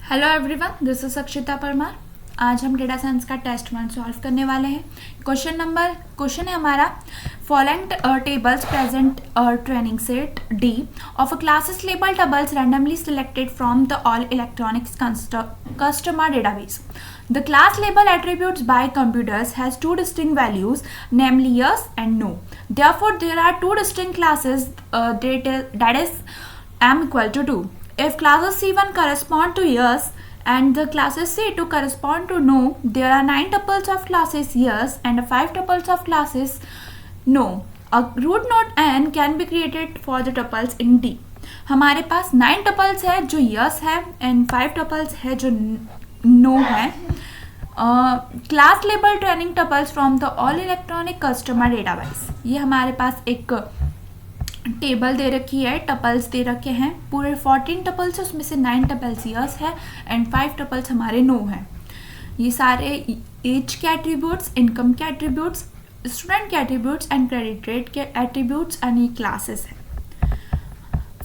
Hello everyone, this is Akshita Parmar. आज हम data science का टेस्ट 1 सॉल्व करने वाले हैं। क्वेश्चन है हमारा, following tables present training set D of a classes label tables randomly selected from the all electronics customer database. The class label attributes by computers has two distinct values, namely yes and no. Therefore, there are two distinct classes that is m equal to 2. If classes C1 correspond to yes and the classes C2 correspond to no, there are 9 tuples of classes yes and 5 tuples of classes no. A root node n can be created for the tuples in D. हमारे पास 9 tuples है जो yes है and 5 tuples है जो no है. Class label training tuples from the all electronic customer database. ये हमारे पास एक टेबल दे रखी है, टपल्स दे रखे हैं पूरे 14 टपल्स, उसमें से 9 टपल्स यस है एंड 5 टपल्स हमारे नो हैं. ये सारे एज के एट्रीब्यूट्स, इनकम के एट्रीब्यूट्स, स्टूडेंट के एट्रीब्यूट्स एंड क्रेडिट रेट के एट्रीब्यूट्स एंड ये क्लासेस हैं.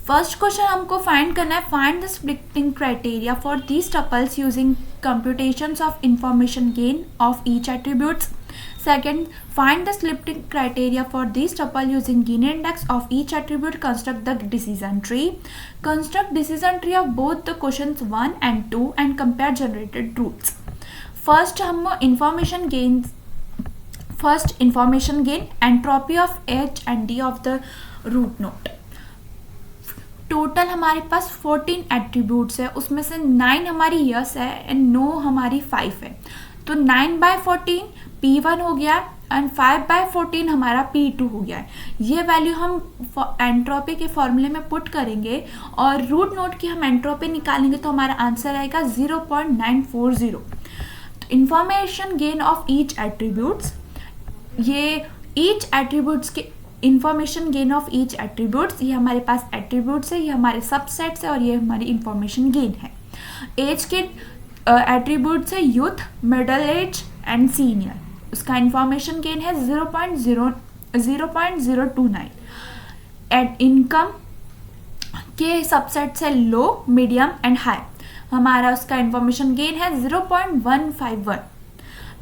फर्स्ट क्वेश्चन हमको फाइंड करना है, find the splitting criteria for these tuples using computations of information gain of each attributes. Second, find the splitting criteria for these tuple using Gini index of each attribute. Construct the decision tree. Construct decision tree of both the questions 1 and 2 and compare generated roots. First हम information gain, entropy of H and D of the root node. Total हमारे पास 14 attributes है, उसमें से 9 हमारी yes है and no हमारी 5 है. तो 9/14 P1 हो गया एंड 5/14 हमारा P2 हो गया है. ये वैल्यू हम एंट्रोपी के फॉर्मूले में पुट करेंगे और रूट नोड की हम एंट्रोपी निकालेंगे तो हमारा आंसर आएगा 0.940. तो information gain of each attributes, ये ईच एट्रीब्यूट्स के information gain of each attributes, ये हमारे पास एट्रीब्यूट्स है, ये हमारे सबसेट्स है और ये हमारी इंफॉर्मेशन गेन है. एज के एट्रीब्यूट्स है youth, middle age and senior. उसका इंफॉर्मेशन गेन है 0.029. एंड इनकम के सबसेट्स है लो, मीडियम एंड हाई. हमारा उसका इंफॉर्मेशन गेन है 0.151.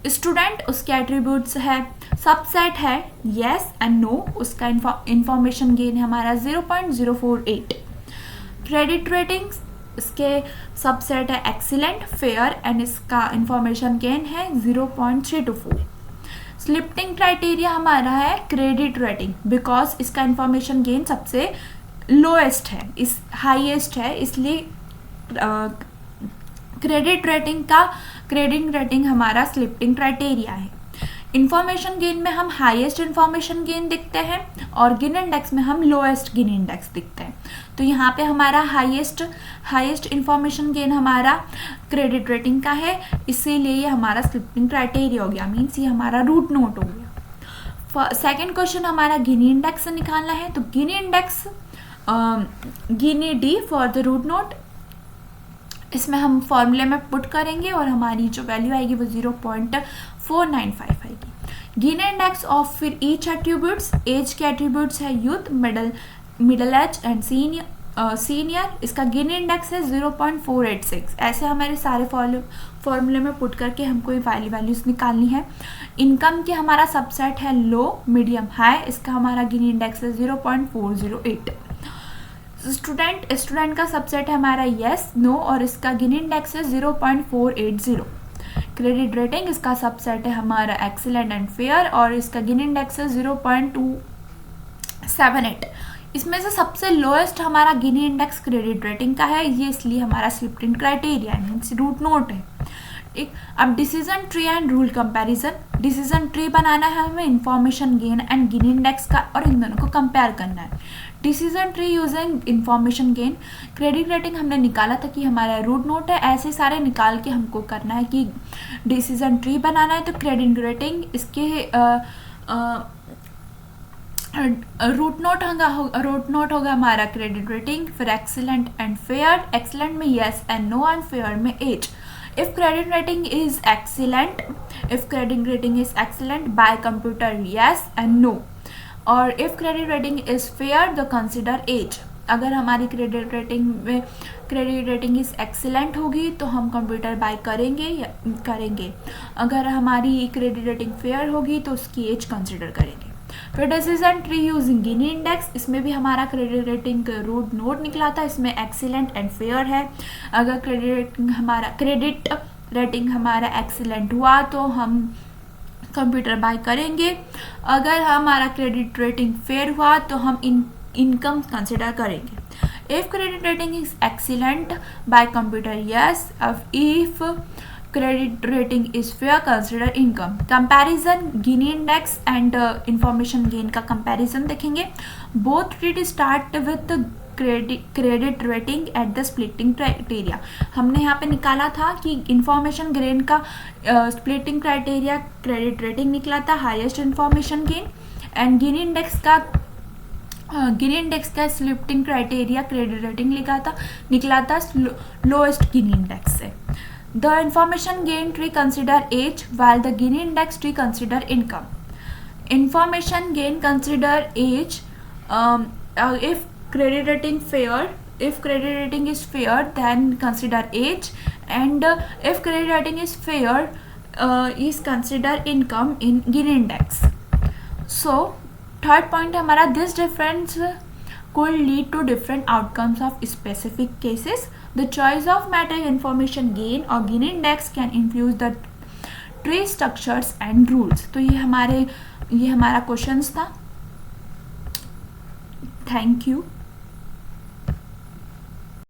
स्टूडेंट, उसके एट्रीब्यूट्स है सबसेट है येस एंड नो, उसका इंफॉर्मेशन गेन है हमारा 0.048. क्रेडिट रेटिंग्स, इसके सबसेट है एक्सीलेंट, फेयर एंड इसका इंफॉर्मेशन गेन है 0.324. स्प्लिटिंग क्राइटेरिया हमारा है क्रेडिट रेटिंग, बिकॉज इसका इंफॉर्मेशन गेन सबसे लोएस्ट है, इस हाईएस्ट है, इसलिए क्रेडिट रेटिंग हमारा स्प्लिटिंग क्राइटेरिया है. इंफॉर्मेशन गेन में हम हाईएस्ट इंफॉर्मेशन गेन दिखते हैं और गिन इंडेक्स में हम लोएस्ट गिन इंडेक्स दिखते हैं. तो यहाँ पे हमारा हाईएस्ट इंफॉर्मेशन गेन हमारा क्रेडिट रेटिंग का है, इसीलिए ये हमारा स्प्लिटिंग क्राइटेरिया हो गया, मीन्स ये हमारा रूट नोट हो गया. सेकेंड क्वेश्चन हमारा गिनी इंडेक्स से निकालना है. तो Gini index Gini D for the root node, इसमें हम फॉर्मूले में पुट करेंगे और हमारी जो वैल्यू आएगी वो 0.495 आएगी. गिनी इंडेक्स ऑफ फिर ईच एट्रीब्यूट्स, एज के एट्रीब्यूट्स है youth, middle age and senior. इसका गिनी इंडेक्स है 0.486. ऐसे हमारे सारे फॉर्मूले में पुट करके हमको ये वैल्यूज निकालनी है. इनकम के हमारा सबसेट है लो, मीडियम, हाई, इसका हमारा गिनी इंडेक्स है 0.408. स्टूडेंट का सबसेट है हमारा येस, नो और इसका गिनी इंडेक्स है 0.480. क्रेडिट रेटिंग, इसका सबसेट है हमारा एक्सीलेंट एंड फेयर और इसका गिनी इंडेक्स है 0.278. इसमें से सबसे लोएस्ट हमारा गिनी इंडेक्स क्रेडिट रेटिंग का है, ये इसलिए हमारा स्प्लिटिंग क्राइटेरिया है, मीन्स रूट नोट है. ठीक, अब decision tree and rule comparison. Decision tree बनाना है हमें information gain and Gini index का और इन दोनों को कंपेयर करना है. Decision tree using information gain, credit rating हमने निकाला था कि हमारा रूट नोट है, ऐसे सारे निकाल के हमको करना है कि डिसीजन ट्री बनाना है. तो क्रेडिट रेटिंग इसके रूट नोट होगा हमारा क्रेडिट रेटिंग, फिर एक्सीलेंट एंड फेयर. एक्सीलेंट में yes and no and fair में age. If credit rating is excellent by computer, yes and no. Or if credit rating is fair, the consider age. अगर हमारी credit rating इस excellent होगी तो हम computer bye करेंगे। अगर हमारी क्रेडिट रेटिंग फेयर होगी तो उसकी एज कंसिडर करेंगे। फिर decision tree using Gini index, इसमें भी हमारा क्रेडिट रेटिंग रूट नोट निकला था, इसमें एक्सीलेंट एंड फेयर है। अगर क्रेडिट रेटिंग हमारा एक्सीलेंट हुआ तो हम कंप्यूटर बाय करेंगे। अगर हमारा क्रेडिट रेटिंग फेयर हुआ तो हम इनकम कंसिडर करेंगे। If credit rating is excellent bye computer yes, if credit rating is fair consider income. Comparison Gini index and information gain का कंपैरिजन देखेंगे। Both treat start with credit rating at the splitting criteria. हमने यहाँ पे निकाला था कि information gain का splitting criteria credit rating निकला था, highest information gain, and Gini index का स्प्लिटिंग क्राइटेरिया क्रेडिट रेटिंग निकला था लोएस्ट गिनी इंडेक्स से। The information gain tree consider age while the Gini index tree consider income. Information gain consider age. If credit rating is fair, then consider age, and if credit rating is fair, is consider income in Gini index. So third point हमारा this difference could lead to different outcomes of specific cases. The choice of matter information gain or Gini index can influence the tree structures and rules. तो ये हमारा questions था। Thank you.